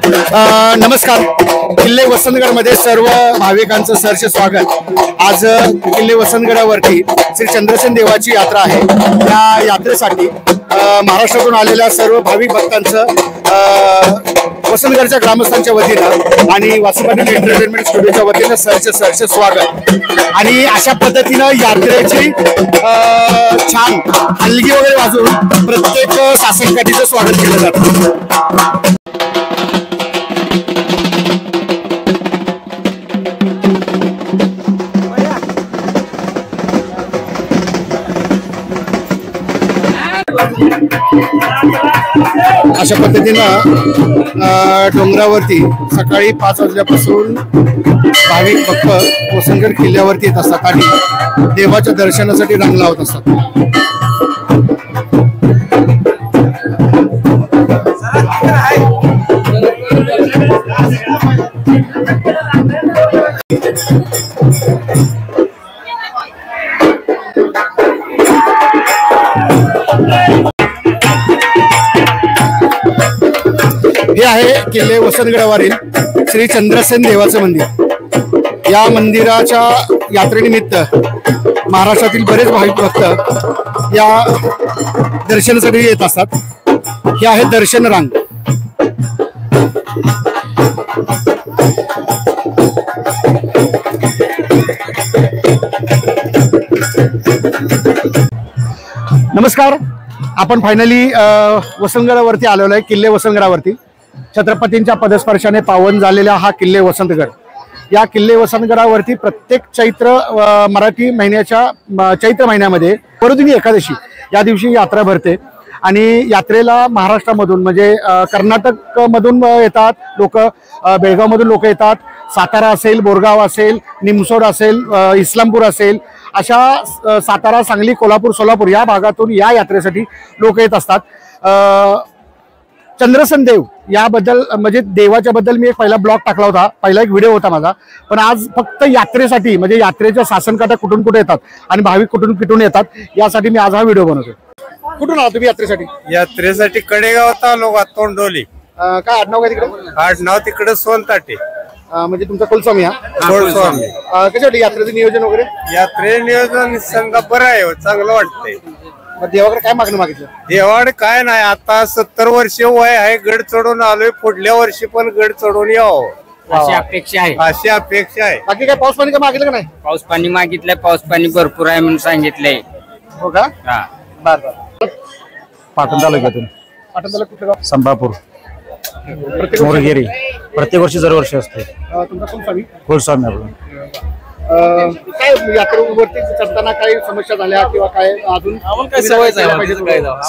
नमस्कार. किल्ले वसंतगडमध्ये सर्व भाविकांचं सहर्ष स्वागत. आज किल्ले वसंतगडावरती श्री चंद्रसेन देवाची यात्रा आहे. या यात्रेसाठी महाराष्ट्रातून आलेल्या सर्व भाविक भक्तांचं वसंतगडच्या ग्रामस्थांच्या वतीनं आणि वासुपाटील एंटरटेनमेंट स्टुडिओच्या वतीनं सहर्ष स्वागत. आणि अशा पद्धतीनं यात्रेची छान हलगी वगैरे वाजवून प्रत्येक सासनकाठीचं स्वागत केलं जातं. अशा पद्धतीनं डोंगरावरती सकाळी 5 वाजल्यापासून भाविक भक्त वसंतगड किल्ल्यावरती येत असतात आणि देवाच्या दर्शनासाठी रांग लावत असतात. हे आहे किल्ले वसंतगडावरील श्री चंद्रसेन देवाचं मंदिर. या मंदिराच्या यात्रेनिमित्त महाराष्ट्रातील बरेच भाविक भक्त या दर्शनासाठी येत असतात. हे आहे दर्शन रांग. नमस्कार. आपण फायनली वसंतगडावरती आलेलो आहे. किल्ले वसंतगडावरती छत्रपतींच्या पदस्पर्शाने पावन झालेला हा किल्ले वसंतगड. या किल्ले वसंतगडावरती प्रत्येक मराठी महिन्याच्या चैत्र महिन्यामध्ये पर्वदिनी एकादशी या दिवशी यात्रा भरते. आणि यात्रेला महाराष्ट्रामधून म्हणजे कर्नाटक मधून येतात लोक, बेळगावमधून लोक येतात, सातारा असेल, बोरगाव असेल, निमसोड असेल, इस्लामपूर असेल, अशा सातारा, सांगली, कोल्हापूर, सोलापूर या भागातून या यात्रेसाठी लोक येत असतात. चंद्रसेन देव याबद्दल म्हणजे देवाच्या बद्दल मी एक पहिला ब्लॉग टाकला होता, पहिला एक व्हिडिओ होता माझा. पण आज फक्त यात्रेसाठी म्हणजे यात्रेच्या सासनकाठ्या कुठून कुठे येतात आणि भाविक कुठून कुठून येतात यासाठी मी आज हा व्हिडिओ बनवतोय. कुठून आला तुम्ही यात्रेसाठी? यात्रेसाठी कडेगावात आलो, तोंडोली. काय आडनाव काय तिकडे? आडनाव तिकडे सोनताटे. म्हणजे तुमचा कुलस्वामी हा? कुलस्वामी. कशासाठी यात्रेचं नियोजन वगैरे? यात्रे नियोजन संघ बरं आहे, चांगलं वाटतंय. देवाकडे काय मागणं मागितलं? देवाकडे काय नाही, आता 70 वर्ष वय आहे, गड चढून आलोय. पुढल्या वर्षी पण गड चढून यावं अशी अपेक्षा आहे. अशी अपेक्षा आहे. बाकी काय पाऊस पाणी काय मागितलं का नाही? पाऊस पाणी मागितलंय, पाऊस पाणी भरपूर आहे म्हणून सांगितलंय. हो का? हा. पाटण तालुक्यातून. पाटण तालुका कुठलं गाव? संभापूर, मोरगिरी. प्रत्येक वर्षी दरवर्षी असते. तुमचा कुलस्वामी? कुलस्वामी आपलं. काय यात्रेवरती चढताना काही समस्या झाल्या किंवा काय अजून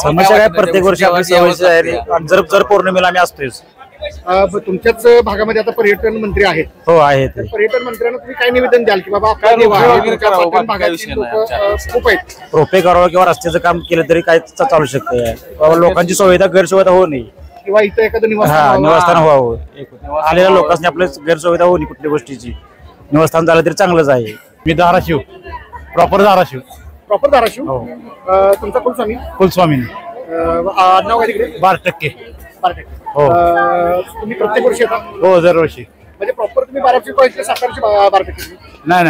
समस्या काय प्रत्येक वर्षी आपली सवय आहे. जर पौर्णिमेला आम्ही असतोच. तुमच्याच भागामध्ये आता पर्यटन मंत्री आहेत. हो आहेत. पर्यटन मंत्र्यांना तुम्ही काय निवेदन द्याल की बाबा खूप आहेत, रोपे करावं किंवा रस्त्याचं काम केलं तरी काय चालू शकतं. लोकांची सुविधा गैरसुविधा होऊ नये किंवा इथं एखादं निवासस्थान व्हावं. आलेल्या लोकांनी आपल्या गैरसुविधा होऊ नये कुठल्या गोष्टीची. निवासस्थान झालं तरी चांगलंच आहे. मी धाराशिव, प्रॉपर धाराशिव. प्रॉपर धाराशिव. तुमचा कुलस्वामी? कुलस्वामी. नाव काय तिकडे? 12%. 12%. तुम्ही प्रत्येक वर्षी येता? हो, दरवर्षी. म्हणजे प्रॉपर तुम्ही 12% सातारची 12%? नाही,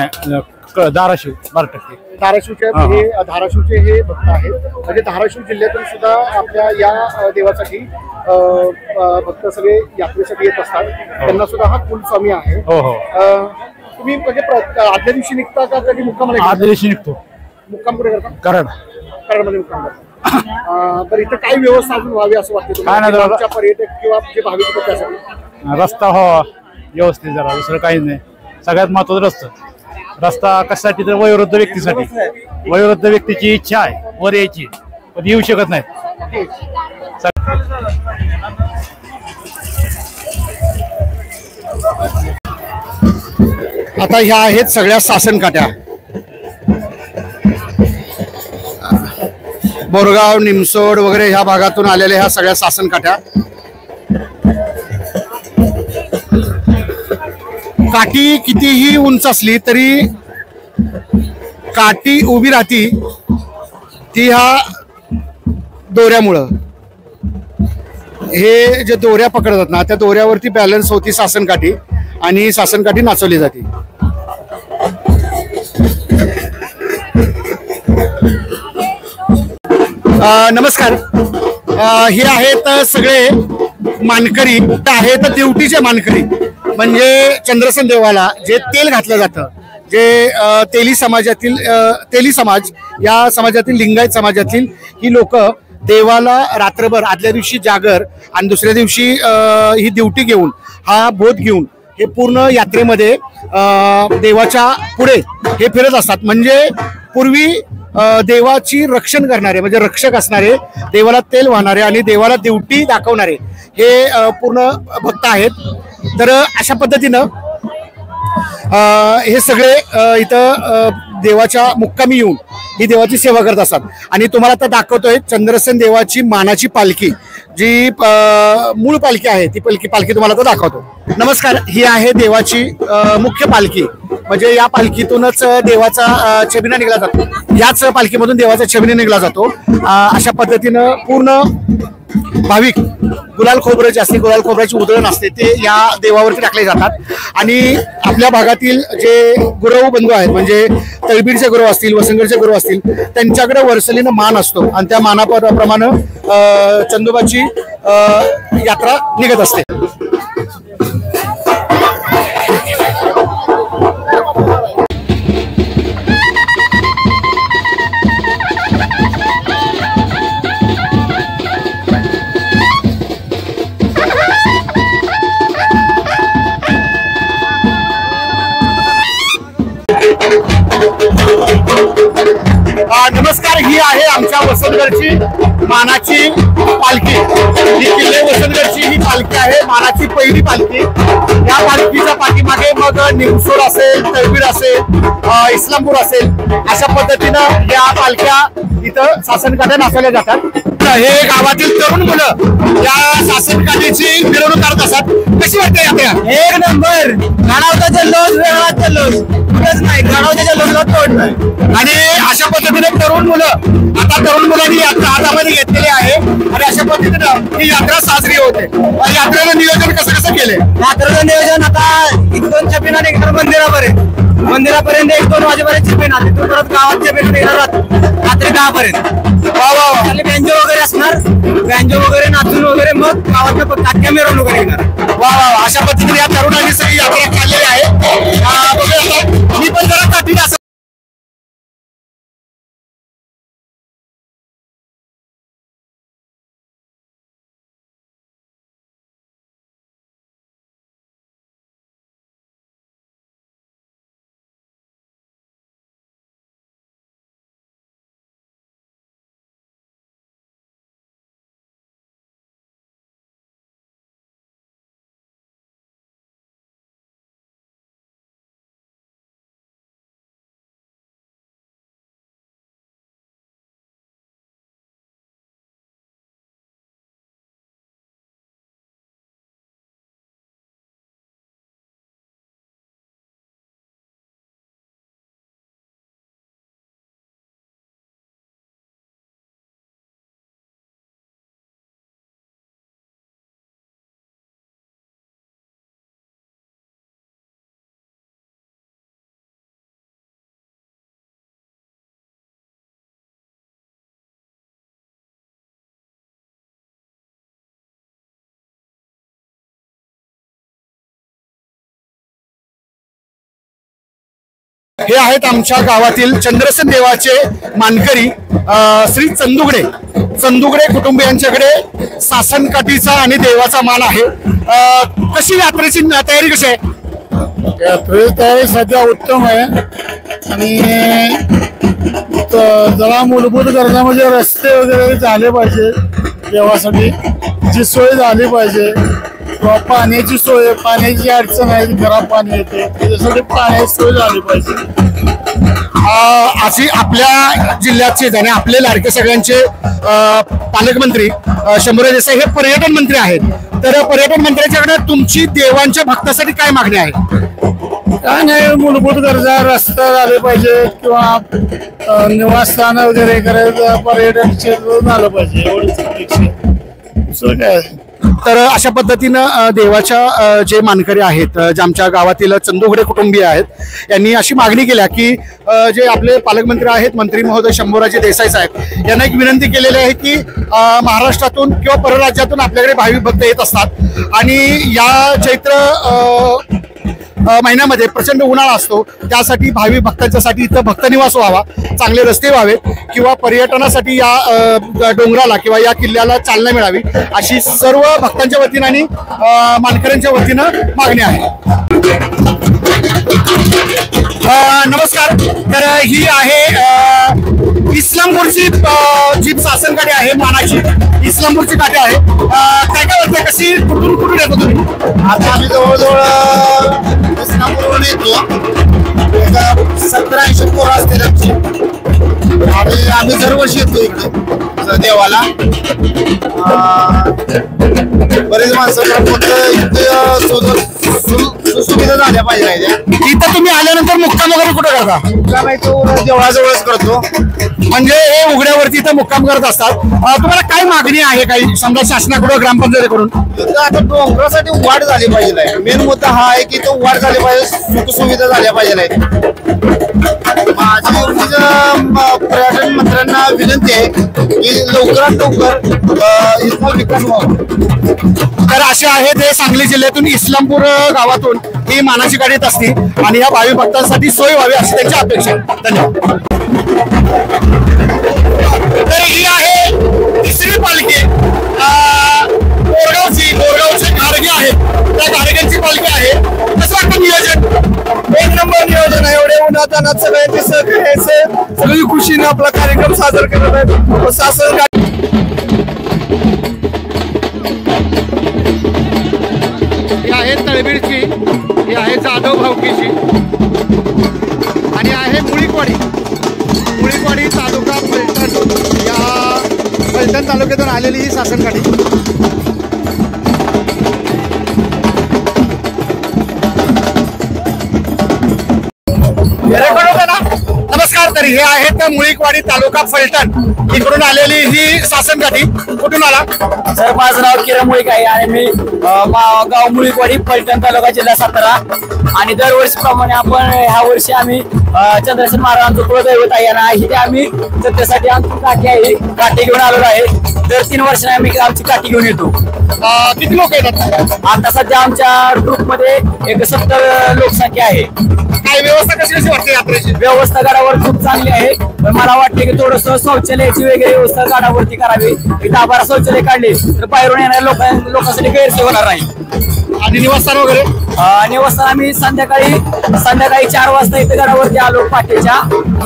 धाराशिव 12%. धाराशिवचे हे भक्त आहेत. म्हणजे धाराशिव जिल्ह्यातून सुद्धा आपल्या या देवासाठी भक्त सगळे यात्रेसाठी येत असतात. त्यांना सुद्धा हा कुलस्वामी आहे. हो हो. तुम्ही म्हणजे आदल्या दिवशी निघता का कधी मुक्काम? आदल्या दिवशी निघतो. मुक्काम कुठे करता? कराडमध्ये मुक्काम करता. तर इथं काय व्यवस्था अजून व्हावी असं वाटतं काय नाही, पर्यटक किंवा जे भाविक होते त्यासाठी? रस्ता व्हावा व्यवस्थित, जरा दुसरं काहीच नाही. सगळ्यात महत्वाचं रस्ता कशासाठी तर वयोवृद्ध व्यक्तीसाठी. वयोवृद्ध व्यक्तीची इच्छा आहे वर यायची पण येऊ शकत नाही. आता ह्या आहेत सगळ्या सासनकाठ्या. बोरगाव, निमसोड वगैरे ह्या भागातून आलेल्या ह्या सगळ्या सासनकाठ्या. काठी कितीही उंच असली तरी काठी उभी राहती ती ह्या दोऱ्यामुळं. हे जे दोऱ्या पकडतात ना त्या दोऱ्यावरती बॅलन्स होती सासनकाठी आणि सासनकाठी नाचवली जाते. नमस्कार. हे आहेत सगळे मानकरी आहेत दिवटीचे मानकरी म्हणजे चंद्रसेन देवाला जे तेल घातलं जातं जे तेली समाज या समाजातील लिंगायत समाजातील ही लोक देवाला रात्रभर आदल्या दिवशी जागर आणि दुसऱ्या दिवशी ही ड्युटी घेऊन हा बोध घेऊन हे पूर्ण यात्रेमध्ये देवाच्या पुढे हे फिरत असतात. म्हणजे पूर्वी देवाची रक्षण करणारे म्हणजे रक्षक असणारे देवाला तेल वाहणारे आणि देवाला ड्युटी दाखवणारे हे पूर्ण भक्त आहेत. तर अशा पद्धतीनं हे सगळे इथं देवाच्या मुक्कामी येऊन ही देवाची सेवा करत असतात. आणि तुम्हाला आता दाखवतोय चंद्रसेन देवाची मानाची पालखी जी मूळ पालखी आहे ती पालखी तुम्हाला आता दाखवतो. नमस्कार. ही आहे देवाची मुख्य पालखी म्हणजे या पालखीतूनच देवाचा छबिना निघला जातो. याच पालखीमधून देवाचा छबिना निघला जातो. अशा पद्धतीनं पूर्ण भाविक गुलाल खोबरं जे असते गुलाल खोबऱ्याची उधळण असते ते या देवावरती टाकले जातात. आणि आपल्या भागातील जे गुरव बंधू आहेत म्हणजे तळबीडचे गुरव असतील वसंगडचे गुरव असतील त्यांच्याकडे वर्सलीनं मान असतो आणि त्या मानाप्रमाणे चंदोबाची यात्रा निघत असते. नमस्कार. ही आहे आमच्या वसंतगडची मानाची पालखी. ही किल्ले वसंतगडची ही पालखी आहे मानाची पहिली पालखी. या पालखीच्या पाठीमागे मग निमसोड असेल तळबीड असेल इस्लामपूर असेल अशा पद्धतीनं या पालख्या इथं सासनकाठ्या नाचवल्या जातात. हे गावातील तरुण मुलं या सासनकाठीची मिरवणूक करत असतात. कशी वाटते यात्रा? एक नंबर. गाणावचा जल्लोष वेगळा जल्लोष कुठेच नाही. गाणावच्या जल्लोषला तोड नाही. आणि अशा पद्धतीने तरुण मुलांनी यात्रा हातामध्ये घेतलेली आहे आणि अशा पद्धतीनं ही यात्रा साजरी होते. यात्रेचं नियोजन कसं केलंय? यात्रेचं नियोजन आता 1-2 छबिना निघणार मंदिरापर्यंत 1-2 वाजेपर्यंत छबिना तिथून परत गावात छबिना निघणार रात्री 10पर्यंत. बँजो वगैरे असणार. बँजो वगैरे नाचून वगैरे मग गावाच्या काठ्या मिरवणूक निघणार. वा. अशा पद्धतीने या तरुणांनी सगळी यात्रा काढलेली आहे. मी पण जरा काठी असं हे आहेत आमच्या गावातील चंद्रसेन देवाचे मानकरी श्री चंदुगडे कुटुंबियांच्याकडे सासनकाठीचा आणि देवाचा मान आहे. कशी यात्रेची तयारी कशी आहे? यात्रेची तयारी सध्या उत्तम आहे आणि जरा मूलभूत गरजा म्हणजे रस्ते वगैरे झाले पाहिजे. देवासाठी जी सोय झाली पाहिजे किंवा पाण्याची सोय पाण्याची अडचण आहे घरात पाणी येते त्याच्यासाठी पाण्याची सोय झाली पाहिजे. अशी आपल्या जिल्ह्याचे आणि आपले लाडके सगळ्यांचे पालकमंत्री शंभूराज देसाई हे पर्यटन मंत्री आहेत. तर पर्यटन मंत्र्यांच्याकडे तुमची देवांच्या भक्तासाठी काय मागणी आहे? काय नाही मूलभूत गरजा रस्ता झाले पाहिजे किंवा निवासस्थान वगैरे करायचं पर्यटन क्षेत्र झालं पाहिजे एवढंच अपेक्षा. काय तर अशा पद्धतीनं देवाच्या जे मानकरी आहेत, जे आमच्या गावातील चंदुगडे कुटुंबीय आहेत, यांनी अशी मागणी केल्या की जे आपले पालकमंत्री आहेत, मंत्री महोदय शंभूराजे देसाई साहेब यांना एक विनंती केलेली आहे की महाराष्ट्रातून किंवा परराज्यातून आपल्याकडे भाविक भक्त येत असतात आणि या चैत्र महिन्यामध्ये प्रचंड उन्हाळा असतो, त्यासाठी भाविक भक्तांच्यासाठी इथं भक्तनिवास व्हावा, चांगले रस्ते व्हावेत किंवा पर्यटनासाठी या डोंगराला किंवा या किल्ल्याला चालना मिळावी अशी सर्व भक्तांच्या वतीनं आणि मानकऱ्यांच्या वतीनं मागणी आहे. नमस्कार. तर ही आहे इस्लामपूरची जी शासन गाडी आहे, मानाची इस्लामपूरची गाडी आहे. काय काय वाटतं, कशी कुठून येतो तुम्ही? आता आम्ही जवळजवळ इस्लामपूरवरून येतो. 17-80 पोरं असतील आमची आणि आम्ही दरवर्षी येतो इकडे देवाला. बरेच माणसं सुविधा झाल्या पाहिजे. इथं तुम्ही आल्यानंतर मुक्काम वगैरे कुठं करता? मुक्काम तो देवळाजवळच करतो. म्हणजे हे उघड्यावरती इथं मुक्काम करत असतात. तुम्हाला काय मागणी आहे, काही समजा शासनाकडून, ग्रामपंचायतीकडून? आता डोंगरासाठी वाढ झाली पाहिजे. मेन मुद्दा हा आहे की तो वाढ झाली पाहिजे, सुखसुविधा झाल्या पाहिजे. माझी पर्यटन मंत्र्यांना विनंती आहे की लवकरात लवकर इथला विकास व्हावा. तर असे आहे ते सांगली जिल्ह्यातून इस्लामपूर गावातून ही मानाची गाडी येत असते आणि या भावी भक्तांसाठी सोय व्हावी अशी त्यांची अपेक्षा आहे. धन्यवाद. तर ही आहे तिसरी पालखी, बोरगावचे गाडगे आहेत, त्या गाडग्यांची पालखी आहे. कसं वाटतं नियोजन? एक नंबर नियोजन आहे. एवढे उन्हात अनात सगळ्यांचे सहकार्याचे सगळी खुशीने आपला कार्यक्रम सादर करत आहेत. शासन ही आहे तळबीडची, ही आहे जाधव भावकीची आणि आहे मुळीकवाडी तालुका फलटण. या फलटण तालुक्यातून आलेली ही शासन गाडी. नमस्कार. तर हे आहेत मुळीकवाडी तालुका फलटण इकडून आलेली ही शासन गाडी. कुठून आला? सर, माझं नाव किरण मुळीक आहे आणि मी गाव मुळीकवाडी, फलटण तालुका, जिल्हा सातारा. आणि दरवर्षीप्रमाणे आपण ह्या वर्षी आम्ही चंद्रसेन महाराजांचं कुलदैवत आहे आणि इथे आम्ही जत्रेसाठी आमची काठी आहे, काठी घेऊन आलेलो आहे. दर 3 वर्षांनी आम्ही आमची काठी घेऊन येतो. किती लोक येतात? आता सध्या आमच्या ग्रुपमध्ये एक 70 लोकसंख्या आहे. काय व्यवस्था कशी वाटते यात्रेची? व्यवस्था गडावर खूप चांगली आहे, पण मला वाटते की थोडस शौचालयाची वगैरे व्यवस्था गडावरती करावी. इथं 12 शौचालय काढले तर बाहेरून येणाऱ्या लोकांसाठी गैरसोय होणार नाही. आणि निवासस्थान वगैरे? निवासस्थान आम्ही संध्याकाळी 4 वाजता इथं गडावरती आलो. पाठीच्या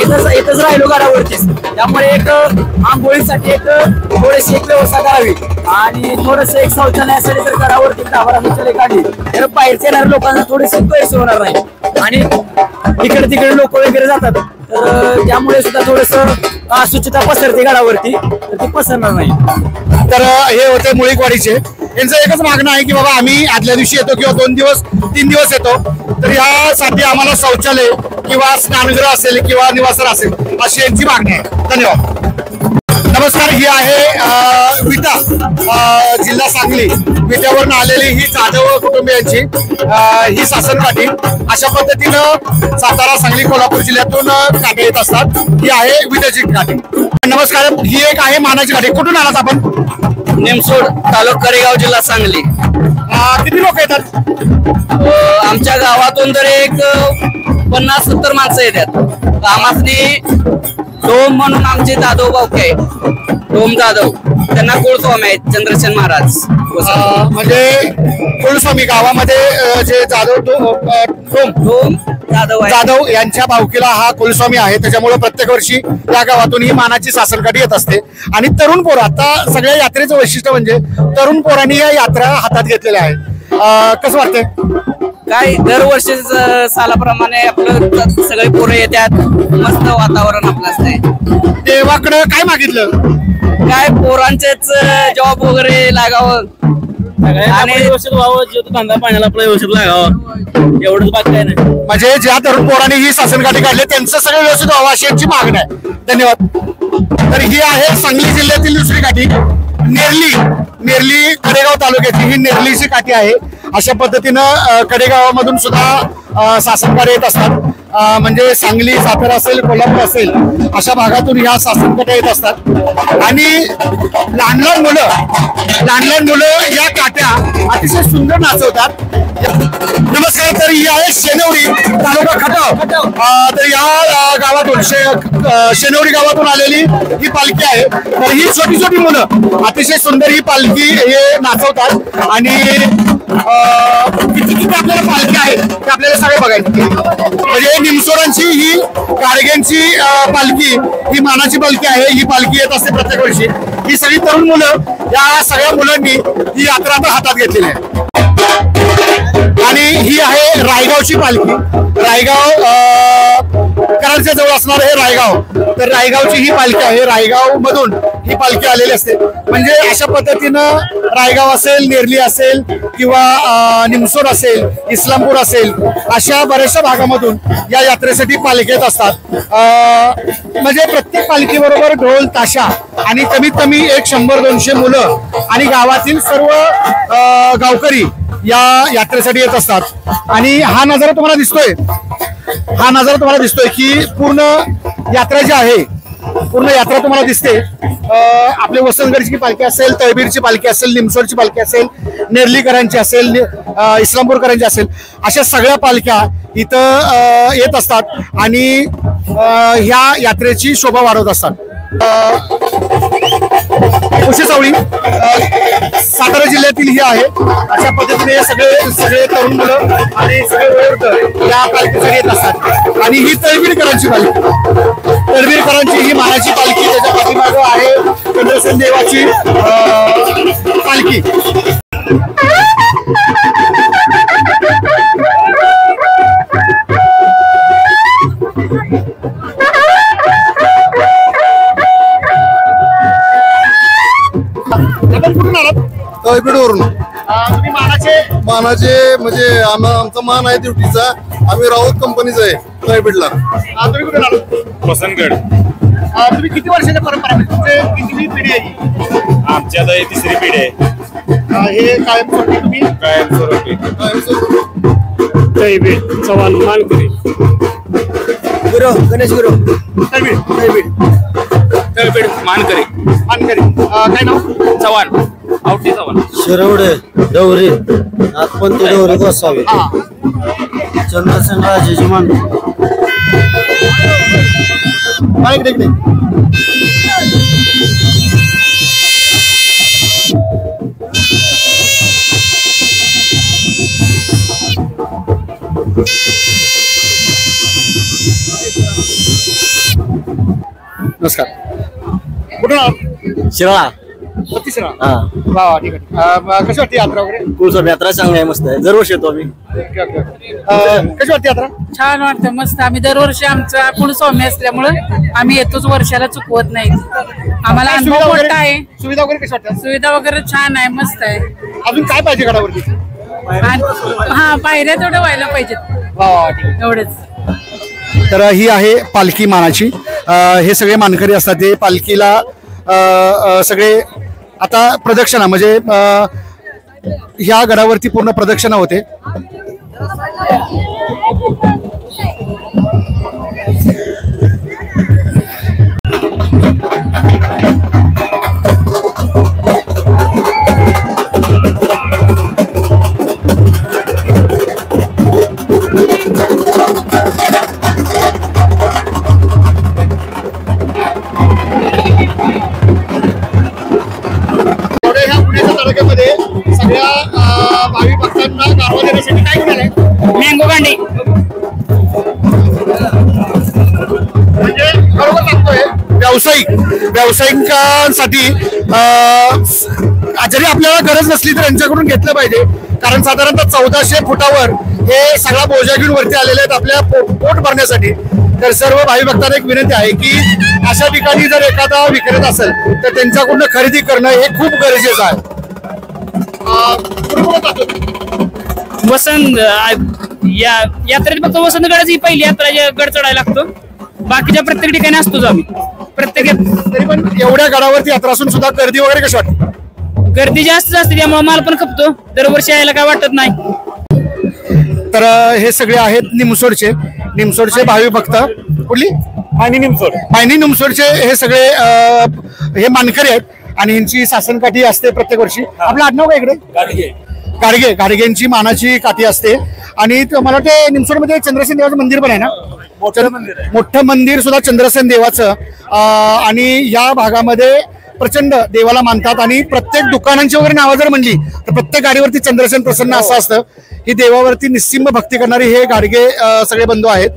इथंच राहिलो गडावरतीच. त्यामुळे एक आंघोळीसाठी एक थोडीशी एक व्यवस्था करावी आणि थोडस एक शौचालयासाठी जर गडावरती 12 शौचालय काढली तर बाहेरच्या येणाऱ्या लोकांना थोडीशी गैरसोय होणार नाही आणि इकडे तिकडे लोक वगैरे जातात, तर त्यामुळे सुद्धा थोडस अस्वच्छता पसरते गडावरती, तर ती पसरणार नाही. तर हे होते मुळीकवाडीचे. यांचं एकच मागणं आहे की बाबा आम्ही आदल्या दिवशी येतो किंवा 2 दिवस 3 दिवस येतो, तर यासाठी आम्हाला शौचालय किंवा स्नानगृह असेल किंवा निवासस्थान असेल अशी यांची मागणी आहे. धन्यवाद. नमस्कार. ही आहे विटा, जिल्हा सांगली, विट्यावरून आलेली ही जाधव कुटुंबियांची ही शासन काठी. अशा पद्धतीनं सातारा, सांगली, कोल्हापूर जिल्ह्यातून काठी येत असतात. ही आहे विट्याची काठी. नमस्कार. ही एक आहे मानाची काठी. कुठून आलात आपण? निमसोड, तालुका कडेगाव, जिल्हा सांगली. किती लोक येतात? आमच्या गावातून तर एक 50-70 माणसं येतात. आमासनी डोम म्हणून आमचे जाधव भावके, डोम जाधव, त्यांना कुलस्वामी आहेत चंद्रसेन महाराज. म्हणजे कुलस्वामी गावामध्ये जे डोम जाधव यांच्या भावकीला हा कुलस्वामी आहे. त्याच्यामुळे प्रत्येक वर्षी या गावातून ही मानाची शासनकाठी येत असते. आणि तरुण पोरं, आता सगळ्या यात्रेचं वैशिष्ट्य म्हणजे तरुण पोरांनी या यात्रा हातात घेतलेल्या आहेत. कसं वाटतंय? काय दरवर्षी सालाप्रमाणे आपलं सगळे पोरं येतात, मस्त वातावरण आपलं असतंय. देवाकडं काय मागितलं? काय पोरांचेच जॉब वगैरे लागावं आणि व्यवस्थित व्हावं, जो धंदा पाण्याला आपला व्यवस्थित लागावं, एवढंच बाकी काय नाही. म्हणजे ज्या तरुण पोरांनी ही शासनकाठी काढली त्यांचं सगळं व्यवस्थित व्हावं अशी यांची मागणी आहे. धन्यवाद. तर ही आहे सांगली जिल्ह्यातील दुसरी काठी, नेरली नेरली कडेगाव तालुक्याची ही नेरलीची काठी आहे. अशा पद्धतीनं कडेगावामधून सुद्धा सासनकाठ्या येत असतात. म्हणजे सांगली, सातारा असेल, कोल्हापूर असेल अशा भागातून ह्या सासनकाठ्या येत असतात. आणि लहान लहान मुलं या काठ्या अतिशय सुंदर नाचवतात. नमस्कार. तर ही आहे शेनवडी तालुका खटाव. तर या गावातून शेनवडी गावातून आलेली ही पालखी आहे. तर ही छोटी छोटी मुलं अतिशय सुंदर ही पालखी हे नाचवतात. आणि किती आपल्याला पालखी आहे ते आपल्याला सगळं बघायचं. म्हणजे निमसोडांची ही गाडग्यांची पालखी ही मानाची पालखी आहे. ही पालखी येत असते प्रत्येक वर्षी. ही सगळी तरुण मुलं या सगळ्या मुलांनी ही यात्रा आता हातात घेतलेली आहे. आणि ही आहे रायगावची पालखी. रायगाव कराडच्या जवळ असणार हे रायगाव. तर रायगावची ही पालखी आहे. रायगाव मधून ही पालखी आलेली असते. म्हणजे अशा पद्धतीनं रायगाव असेल, नेरली असेल किंवा निमसोड असेल, इस्लामपूर असेल अशा बऱ्याचशा भागामधून या यात्रेसाठी पालखी येत असतात. म्हणजे प्रत्येक पालखी बरोबर ढोल ताशा आणि कमीत कमी 100-200 मुलं आणि गावातील सर्व गावकरी या यात्रेसाठी येत असतात. आणि हा नजारा तुम्हाला दिसतोय की पूर्ण यात्रा जी आहे पूर्ण यात्रा तुम्हाला दिसते. आपले वसंतगडची पालखी असेल, तळबीरची पालखी असेल, निमसोडची पालखी असेल, नेर्लीकरांची असेल, इस्लामपूरकरांची असेल अशा सगळ्या पालख्या इथं येत असतात आणि ह्या यात्रेची शोभा वाढवत असतात. उशीसावळी सातारा जिल्ह्यातील ही आहे. अशा पद्धतीने सगळे तरुण मुलं आणि सगळे वयोवृद्ध या पालखीसाठी येत असतात. आणि ही तळबीरकरांची ही मानाची पालखी त्याच्या पाठीमागं आहे चंद्रसेन देवाची पालखी. तळबीडवरून तुम्ही मानाचे म्हणजे आमचा मान आहे ड्युटीचा. आम्ही राऊत कंपनीचा आहे तळबीडला. तुम्ही कुठे आलात? वसंतगड. तुम्ही किती वर्षाच्या परंपरा किती पिढी आहे? आमची आता ही 3री पिढी आहे. हे कायमस्वरूपी तुम्ही कायमस्वरूपी तळबीड चव्हाण मानकरी गणेश गुरु तळबीड मानकरी. काय नाव? चव्हाण, आवटी चव्हाण. शिरवडे डवरी नाथपंथी डवरी गोसावी चंद्रसेन राजेची मान. नमस्कार. कुठून आहात? शिराळा. तिसरा. हा वा ठीक आहे. कशी वाटते यात्रा वगैरे? कुलसोब यात्रा चांगली आहे, मस्त आहे. दरवर्षी येतो आम्ही. कशी वाटते यात्रा? छान वाटतं, मस्त. आम्ही दरवर्षी आमचा कुलस्वामी असल्यामुळं आम्ही येतोच, वर्षाला चुकवत नाही. आम्हाला अनुभव मोठा आहे. सुविधा वगैरे कशी वाटतात? सुविधा वगैरे छान आहे, मस्त आहे. अजून काय पाहिजे गडावरती? हा, पायऱ्या तेवढ्या व्हायला पाहिजेत, वा ठीक आहे. एवढेच. तर ही आहे पालखी मानाची. हे सगळे मानकरी असतात. ते पालखीला सगळे आता प्रदक्षिणा म्हणजे ह्या गडावरती पूर्ण प्रदक्षिणा होते. सगळ्या भावी भक्तांना गारवा देण्यासाठी काय केलंय? मँगो गांडी. म्हणजे बरोबर सांगतोय, व्यावसायिकांसाठी जरी आपल्याला गरज नसली तर यांच्याकडून घेतलं पाहिजे. कारण साधारणतः 1400 फुटावर हे सगळा बोजा घेऊन वरती आलेले आहेत आपल्या पोट भरण्यासाठी. तर सर्व भावी भक्तांना एक विनंती आहे की अशा ठिकाणी जर एखादा विक्रेता असेल तर त्यांच्याकडून खरेदी करणं हे खूप गरजेचं आहे. वसंत यात्रेत फक्त वसंतगडाची पहिली यात्रा गड चढायला लागतो. बाकीच्या प्रत्येक ठिकाणी असतोच आम्ही. प्रत्येक तरी पण एवढ्या गडावरती यात्रा असून सुद्धा गर्दी वगैरे कशी वाटते? गर्दी जास्त असते त्यामुळे माल पण खपतो, दरवर्षी यायला काय वाटत नाही. तर हे सगळे आहेत निमसोडचे भावी भक्त. कुठली मायनी निमसोडचे हे सगळे हे मानकरी आहेत आणि यांची सासनकाठी असते प्रत्येक वर्षी. आपलं आडनाव काय इकडे? गाडगेंची मानाची काठी असते. आणि मला वाटते निमसोडमध्ये चंद्रसेन देवाचं मंदिर पण आहे ना, मोठं मंदिर सुद्धा चंद्रसेन देवाचं. आणि या भागामध्ये प्रचंड देवाला मानतात आणि प्रत्येक दुकानांची वगैरे नावं जर म्हणली तर प्रत्येक गाडीवरती चंद्रसेन प्रसन्न असं असतं. ही देवावरती निस्सिंब भक्ती करणारी हे गाडगे सगळे बंधू आहेत.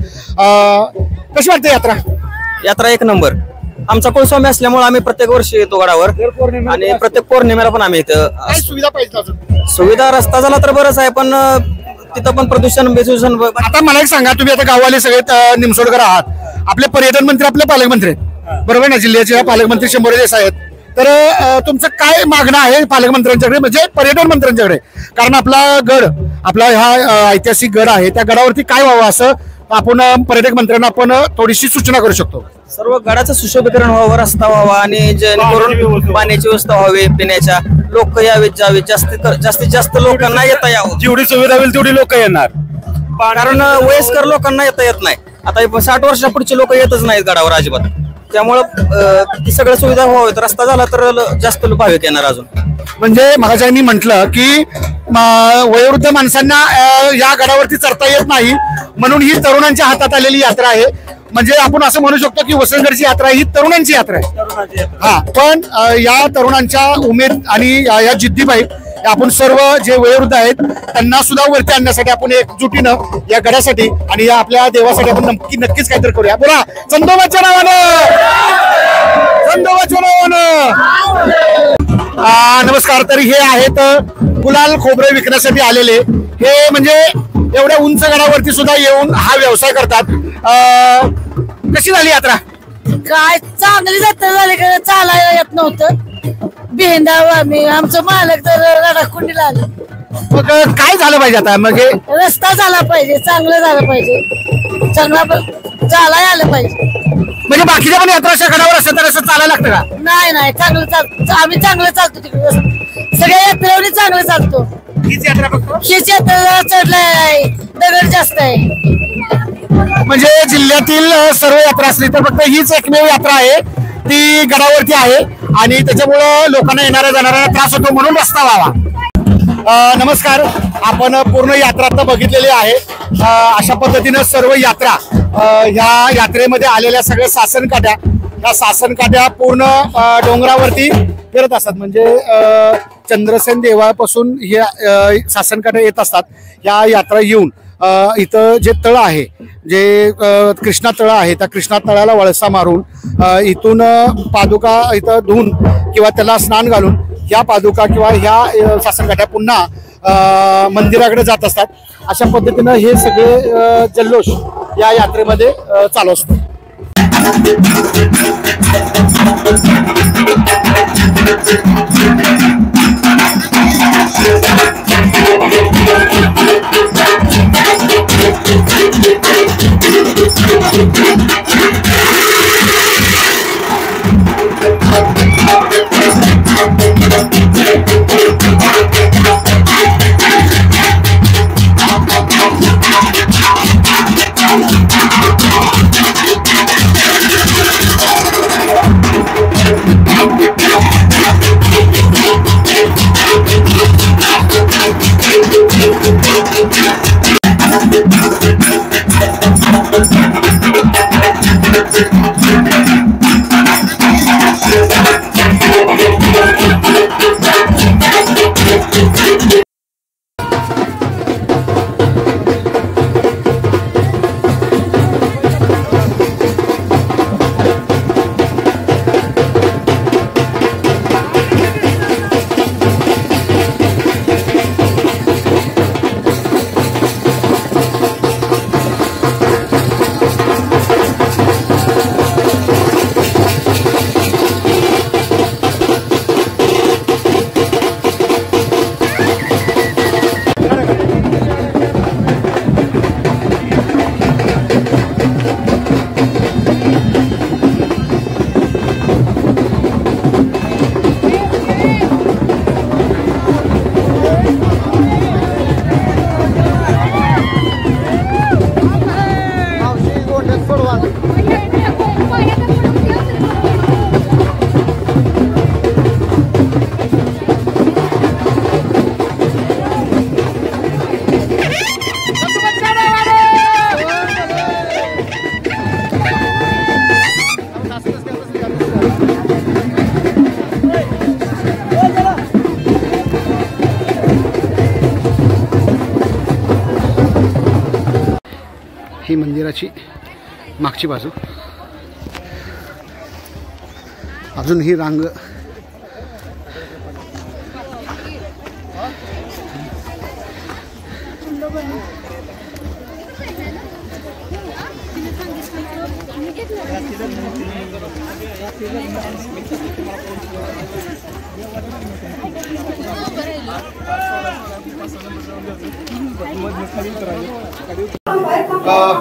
कशी वाटते यात्रा? एक नंबर. आमचा कुलस्वामी असल्यामुळे आम्ही प्रत्येक वर्षी येतो गडावर आणि प्रत्येक पौर्णिमेला पण आम्ही येतो. काय सुविधा पाहिजे अजून? सुविधा रस्ता झाला तर बरंच आहे, पण तिथं पण प्रदूषण. आता मला एक सांगा, तुम्ही आता गाववाले सगळे निमसोडकर आहात, आपले पर्यटन मंत्री आपले पालकमंत्री बरोबर ना, जिल्ह्याचे पालकमंत्री शंभर देश आहेत. तर तुमचं काय मागणं आहे पालकमंत्र्यांच्याकडे, म्हणजे पर्यटन मंत्र्यांच्याकडे? कारण आपला हा ऐतिहासिक गड आहे, त्या गडावरती काय व्हावं असं आपण पर्यटक मंत्र्यांना आपण थोडीशी सूचना करू शकतो. सर्व गडाचं सुशोभीकरण व्हावं, रस्ता व्हावा आणि जेणेकरून पाण्याची व्यवस्था व्हावी, पिण्याच्या. लोक यावेत जावेत, जास्तीत जास्त लोकांना येता यावं. जेवढी सुविधा होईल तेवढी लोक येणार, कारण वयस्कर लोकांना येता येत नाही. आता 60 वर्षा पुढचे लोक येतच नाहीत गडावर अजिबात. त्यामुळं सगळ्या सुविधा व्हाव्यात, रस्ता झाला तर जास्त भाविक येणार अजून. म्हणजे मगाशी मी म्हटलं की वयोवृद्ध माणसांना या गडावरती चढता येत नाही, म्हणून ही तरुणांच्या हातात आलेली यात्रा आहे. म्हणजे आपण असं म्हणू शकतो की वसंतगडची यात्रा ही तरुणांची यात्रा आहे. हा, पण या तरुणांच्या उमेद आणि या जिद्दीबाई आपण सर्व जे वयोवृद्ध आहेत त्यांना सुद्धा वरती आणण्यासाठी आपण एकजुटीनं या गडासाठी आणि या आपल्या देवासाठी आपण नक्कीच काहीतरी करूया. बोला चंदोबाच्या नावानं. नमस्कार. तर हे आहेत गुलाल खोबरे विकण्यासाठी आलेले. हे म्हणजे एवढ्या उंच गडावरती सुद्धा येऊन हा व्यवसाय करतात. कशी झाली यात्रा? काय चांगली जत्रा झाली का? चालायला येत नव्हतं, भेंडाव आम्ही, आमचं मालक तर रडाकुंडीला आलं. मग काय झालं पाहिजे आता? मग रस्ता झाला पाहिजे, चांगलं झालं पाहिजे, चांगला चालायला आलं पाहिजे. म्हणजे बाकीच्या पण यात्रा अशा गडावर असतात तर असं चालायला लागतं का? नाही, चांगलं चालतो आम्ही, चांगलं चालतो तिकडे. सगळ्या यात्रेवर चांगलं चालतो. हीच यात्रा फक्त? हीच यात्रा चढलाय, दगड जास्त आहे. म्हणजे जिल्ह्यातील सर्व यात्रा असली तर फक्त हीच एकमेव यात्रा आहे ती गडावरती आहे आणि त्याच्यामुळं लोकांना येणाऱ्या जाणाऱ्यांना त्रास होतो, म्हणून रस्ता व्हावा. नमस्कार. आपण पूर्ण यात्रा तर बघितलेली आहे. अशा पद्धतीनं सर्व यात्रा ह्या यात्रेमध्ये आलेल्या सगळ्या सासनकाठ्या, ह्या सासनकाठ्या पूर्ण डोंगरावरती फिरत असतात. म्हणजे चंद्रसेन देवापासून ह्या सासनकाठ्या येत असतात. ह्या यात्रा येऊन इथं जे तळ आहे, जे कृष्णा तळ आहे, त्या कृष्णा तळाला वळसा मारून इथून पादुका इथं धुवून किंवा त्याला स्नान घालून ह्या पादुका किंवा ह्या सासनकाठ्या पुन्हा मंदिराकडे जात असतात. अशा पद्धतीनं हे सगळे जल्लोष या यात्रेमध्ये चालू असतो. ही मंदिराची मागची बाजू. अजून ही रांग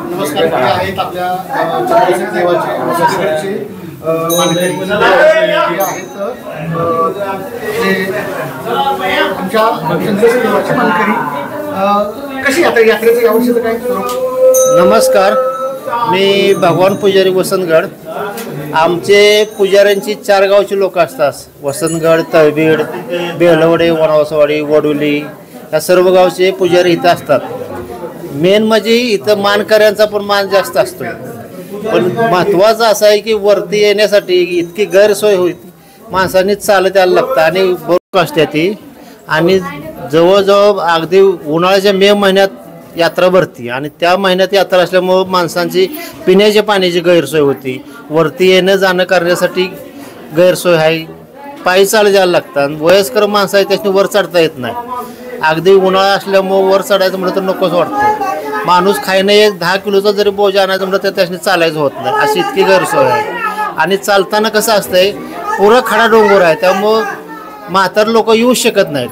नमस्कार. आहेत आपल्या चंद्रसेन देवाचे आमच्या चंद्रसेन देवाचे मानकरी. कशी यात्रेचं यावर्षीचं काय? नमस्कार, मी भगवान पुजारी वसंतगड. आमचे पुजाऱ्यांची 4 गावची लोक असतात. वसंतगड, तळबीड, बेलवडे, वनवासवाडी, वडुली या सर्व गावचे पुजारी इथं असतात. मेन म्हणजे इथं मानकऱ्यांचा पण मान जास्त असतो. पण महत्त्वाचं असं आहे की वरती येण्यासाठी इतकी गैरसोय होईल, माणसांनी चालत यायला लागतं आणि बरोबर असते ती. आणि जवळजवळ अगदी उन्हाळ्याच्या मे महिन्यात यात्रा भरती आणि त्या महिन्यात यात्रा असल्यामुळं माणसांची पिण्याच्या पाण्याची गैरसोय होती. वरती येणं जाणं करण्यासाठी गैरसोय आहे. पायी चालत जायला लागतात. वयस्कर माणसं आहे त्याच्याने वर चढता येत नाही. अगदी उन्हाळा असल्यामुळं वर चढायचं म्हटलं तर नकोच वाटतं. माणूस खायनं 10 किलोचा जरी बोजा आणायचं म्हटलं तर त्याच्याने चालायचं होत नाही, अशी इतकी गैरसोय आहे. आणि चालताना कसं असतंय, पुरं खडा डोंगर आहे त्यामुळं म्हातार लोक येऊ शकत नाहीत.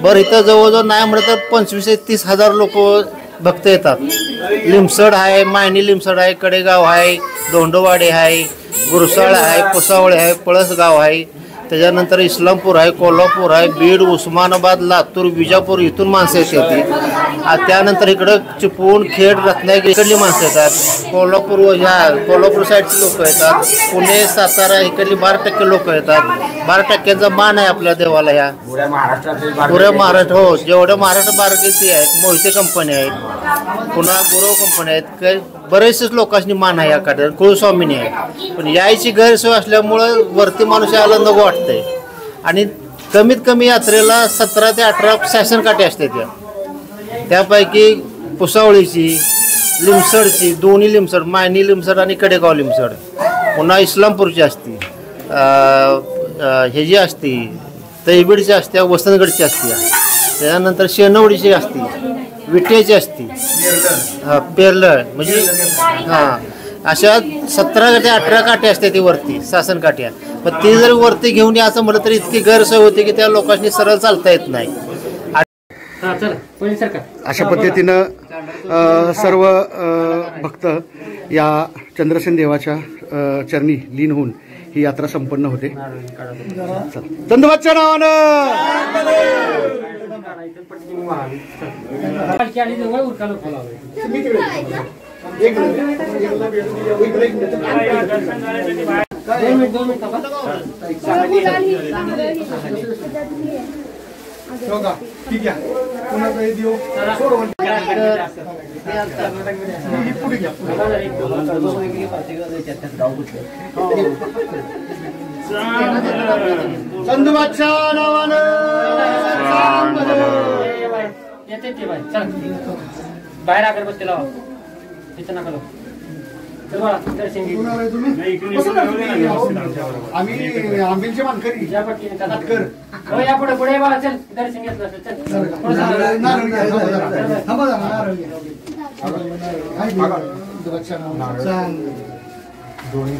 बरं इथं जवळजवळ नाही म्हटलं तर 25,000 ते 30,000 लोक भक्त येतात. लिमसड आहे, मायनी लिमसड आहे, कडेगाव आहे, दोंडवाडी आहे, गुरसाळ आहे, पुसावळे आहे, पळसगाव आहे, त्याच्यानंतर इस्लामपूर आहे, कोल्हापूर आहे, बीड, उस्मानाबाद, लातूर, विजापूर इथून माणसं येतात. त्यानंतर इकडं चिपळूण, खेड, रत्नागिरी इकडली माणसं येतात. कोल्हापूर साईडची लोक येतात. पुणे, सातारा इकडली 12% लोक येतात. 12%चा मान आहे आपल्या देवाला. ह्या पुऱ्या महाराष्ट्र, हो जेवढ्या महाराष्ट्र बारकेची आहेत, मोहिते कंपनी आहेत, पुन्हा गुरव कंपनी आहेत, काही बरेचसेच लोकांनी मान आहे. याकडे कुळस्वामीनी आहे. पण यायची गैरसोय असल्यामुळं वरती माणूस यायला नको वाटतंय. आणि कमीत कमी यात्रेला 17 ते 18 शासनकाठी असते. त्यापैकी पुसावळीची, लिमसडची, दोन्ही लिमसड, मायनी लिमसड आणि कडेगाव लिमसड, पुन्हा इस्लामपूरची असती, हे जी असती तैबीडची असते, वसंतगडची असते, त्याच्यानंतर शेनवडीची असती, विट्याची असती, पेरलळ म्हणजे अशा 17 ते 18 काठी असते ती वरती शासन काठ्या. पण ती जर वरती घेऊन यायचं म्हटलं तर इतकी गैरसोय होते की त्या लोकांनी सरळ चालता येत नाही. अशा पद्धतीनं सर्व भक्त या चंद्रसेन देवाच्या चरणी लीन होऊन ही यात्रा संपन्न होते. धन्यवादच्या नावानं ठीक आहे. पुन्हा काही देऊ पुढे घ्या. चंदूबादच्या नावानं बाहेर अगरबत्ती लावा. इथं नका आम्ही आंबीलचे मानकरी या पुढे पुढे बघा. चल दर्शन घेतलं दोन्ही